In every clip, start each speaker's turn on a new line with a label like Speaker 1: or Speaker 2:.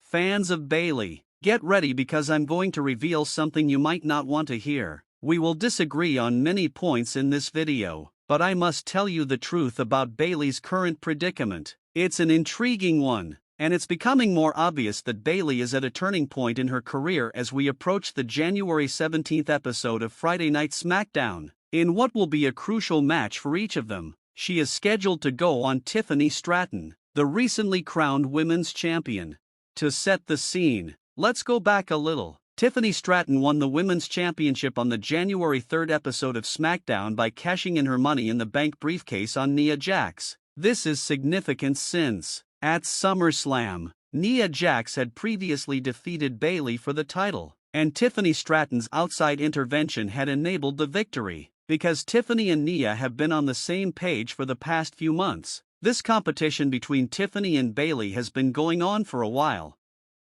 Speaker 1: Fans of Bayley, get ready because I'm going to reveal something you might not want to hear. We will disagree on many points in this video, but I must tell you the truth about Bayley's current predicament. It's an intriguing one, and it's becoming more obvious that Bayley is at a turning point in her career as we approach the January 17th episode of Friday Night SmackDown. In what will be a crucial match for each of them, she is scheduled to go on Tiffany Stratton, the recently crowned women's champion. To set the scene, let's go back a little. Tiffany Stratton won the Women's Championship on the January 3rd episode of SmackDown by cashing in her Money in the Bank briefcase on Nia Jax. This is significant since, at SummerSlam, Nia Jax had previously defeated Bayley for the title, and Tiffany Stratton's outside intervention had enabled the victory. Because Tiffany and Nia have been on the same page for the past few months, this competition between Tiffany and Bayley has been going on for a while.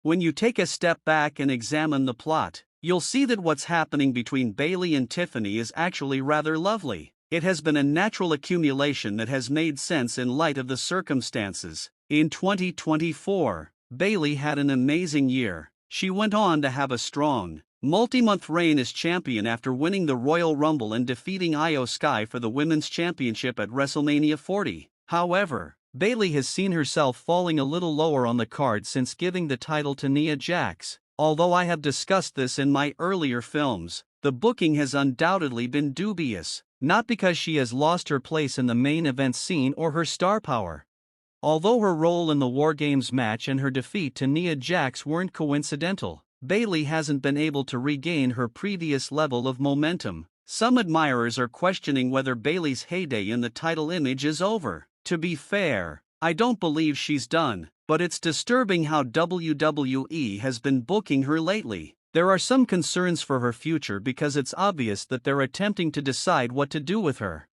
Speaker 1: When you take a step back and examine the plot, you'll see that what's happening between Bayley and Tiffany is actually rather lovely. It has been a natural accumulation that has made sense in light of the circumstances. In 2024, Bayley had an amazing year. She went on to have a strong, multi-month reign as champion after winning the Royal Rumble and defeating Io Sky for the Women's Championship at WrestleMania 40. However, Bayley has seen herself falling a little lower on the card since giving the title to Nia Jax. Although I have discussed this in my earlier films, the booking has undoubtedly been dubious, not because she has lost her place in the main event scene or her star power. Although her role in the War Games match and her defeat to Nia Jax weren't coincidental, Bayley hasn't been able to regain her previous level of momentum. Some admirers are questioning whether Bayley's heyday in the title image is over. To be fair, I don't believe she's done, but it's disturbing how WWE has been booking her lately. There are some concerns for her future because it's obvious that they're attempting to decide what to do with her.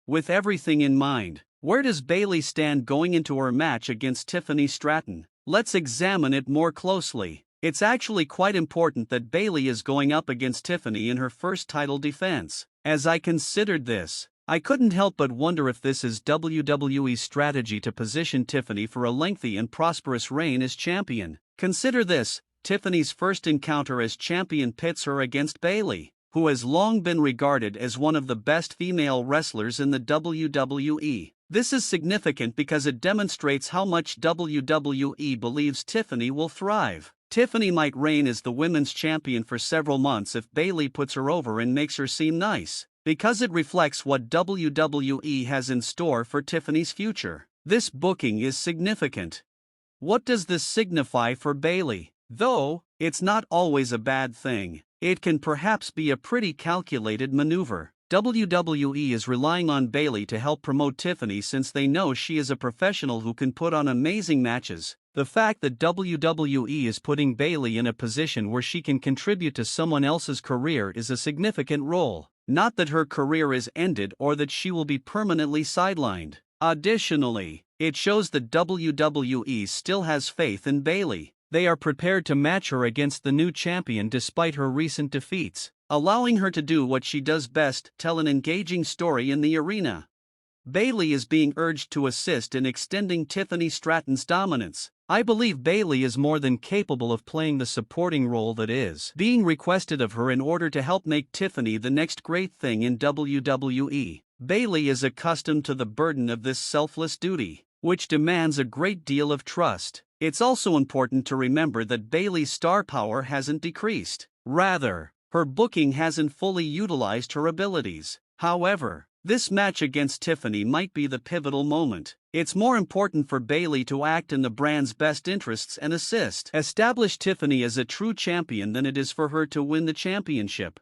Speaker 1: With everything in mind, where does Bayley stand going into her match against Tiffany Stratton? Let's examine it more closely. It's actually quite important that Bayley is going up against Tiffany in her first title defense. As I considered this, I couldn't help but wonder if this is WWE's strategy to position Tiffany for a lengthy and prosperous reign as champion. Consider this, Tiffany's first encounter as champion pits her against Bayley, who has long been regarded as one of the best female wrestlers in the WWE. This is significant because it demonstrates how much WWE believes Tiffany will thrive. Tiffany might reign as the women's champion for several months if Bayley puts her over and makes her seem nice, because it reflects what WWE has in store for Tiffany's future. This booking is significant. What does this signify for Bayley? Though it's not always a bad thing, it can perhaps be a pretty calculated maneuver. WWE is relying on Bayley to help promote Tiffany since they know she is a professional who can put on amazing matches. The fact that WWE is putting Bayley in a position where she can contribute to someone else's career is a significant role. Not that her career is ended or that she will be permanently sidelined. Additionally, it shows that WWE still has faith in Bayley. They are prepared to match her against the new champion despite her recent defeats, allowing her to do what she does best: tell an engaging story in the arena. Bayley is being urged to assist in extending Tiffany Stratton's dominance. I believe Bayley is more than capable of playing the supporting role that is being requested of her in order to help make Tiffany the next great thing in WWE. Bayley is accustomed to the burden of this selfless duty, which demands a great deal of trust. It's also important to remember that Bayley's star power hasn't decreased. Rather, her booking hasn't fully utilized her abilities. However, this match against Tiffany might be the pivotal moment. It's more important for Bayley to act in the brand's best interests and establish Tiffany as a true champion than it is for her to win the championship.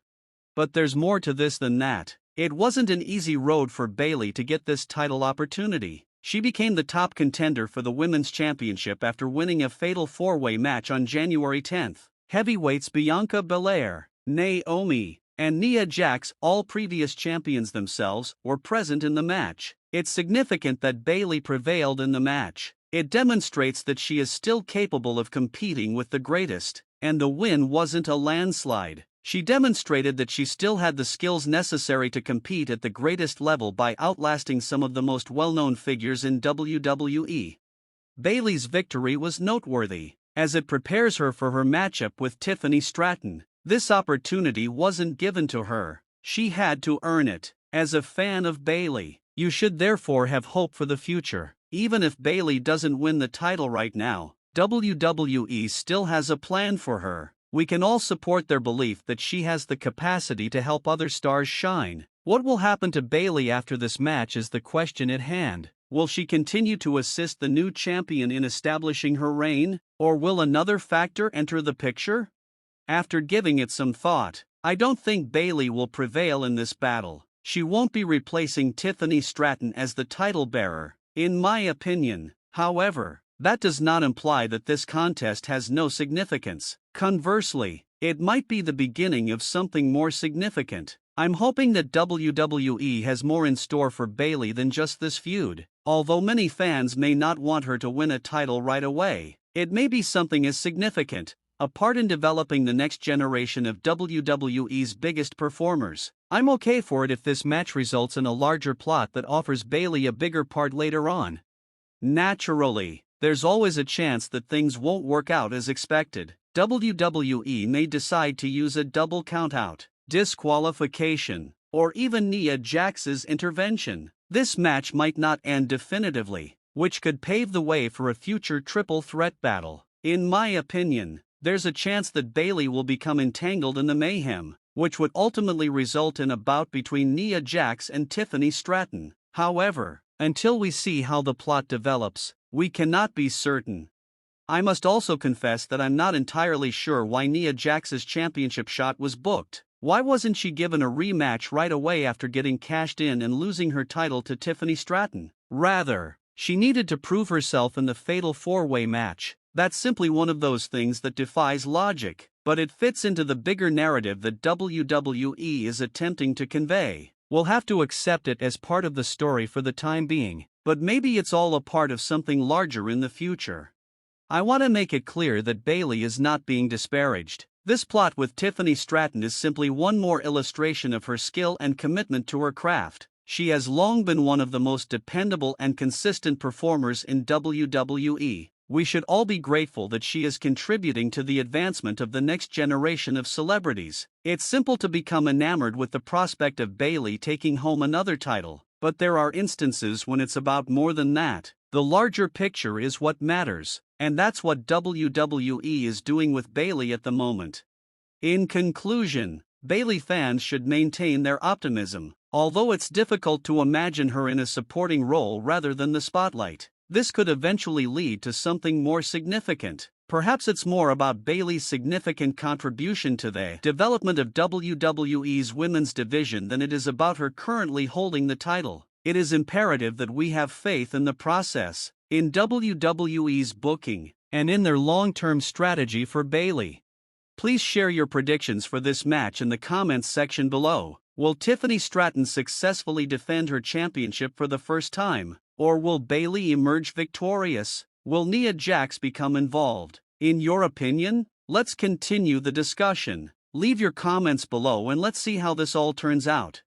Speaker 1: But there's more to this than that. It wasn't an easy road for Bayley to get this title opportunity. She became the top contender for the Women's Championship after winning a fatal four-way match on January 10th. Heavyweights Bianca Belair, Naomi, and Nia Jax, all previous champions themselves, were present in the match. It's significant that Bayley prevailed in the match. It demonstrates that she is still capable of competing with the greatest, and the win wasn't a landslide. She demonstrated that she still had the skills necessary to compete at the greatest level by outlasting some of the most well-known figures in WWE. Bayley's victory was noteworthy, as it prepares her for her matchup with Tiffany Stratton. This opportunity wasn't given to her. She had to earn it. As a fan of Bayley, you should therefore have hope for the future. Even if Bayley doesn't win the title right now, WWE still has a plan for her. We can all support their belief that she has the capacity to help other stars shine. What will happen to Bayley after this match is the question at hand. Will she continue to assist the new champion in establishing her reign, or will another factor enter the picture? After giving it some thought, I don't think Bayley will prevail in this battle. She won't be replacing Tiffany Stratton as the title bearer, in my opinion. However, that does not imply that this contest has no significance. Conversely, it might be the beginning of something more significant. I'm hoping that WWE has more in store for Bayley than just this feud. Although many fans may not want her to win a title right away, it may be something as significant, a part in developing the next generation of WWE's biggest performers. I'm okay for it if this match results in a larger plot that offers Bayley a bigger part later on. Naturally, there's always a chance that things won't work out as expected. WWE may decide to use a double countout, disqualification, or even Nia Jax's intervention. This match might not end definitively, which could pave the way for a future triple threat battle. In my opinion, there's a chance that Bayley will become entangled in the mayhem, which would ultimately result in a bout between Nia Jax and Tiffany Stratton. However, until we see how the plot develops, we cannot be certain. I must also confess that I'm not entirely sure why Nia Jax's championship shot was booked. Why wasn't she given a rematch right away after getting cashed in and losing her title to Tiffany Stratton? Rather, she needed to prove herself in the fatal four-way match. That's simply one of those things that defies logic, but it fits into the bigger narrative that WWE is attempting to convey. We'll have to accept it as part of the story for the time being, but maybe it's all a part of something larger in the future. I want to make it clear that Bayley is not being disparaged. This plot with Tiffany Stratton is simply one more illustration of her skill and commitment to her craft. She has long been one of the most dependable and consistent performers in WWE. We should all be grateful that she is contributing to the advancement of the next generation of celebrities. It's simple to become enamored with the prospect of Bayley taking home another title, but there are instances when it's about more than that. The larger picture is what matters, and that's what WWE is doing with Bayley at the moment. In conclusion, Bayley fans should maintain their optimism, although it's difficult to imagine her in a supporting role rather than the spotlight. This could eventually lead to something more significant. Perhaps it's more about Bayley's significant contribution to the development of WWE's women's division than it is about her currently holding the title. It is imperative that we have faith in the process, in WWE's booking, and in their long-term strategy for Bayley. Please share your predictions for this match in the comments section below. Will Tiffany Stratton successfully defend her championship for the first time? Or will Bayley emerge victorious? Will Nia Jax become involved? In your opinion? Let's continue the discussion. Leave your comments below and let's see how this all turns out.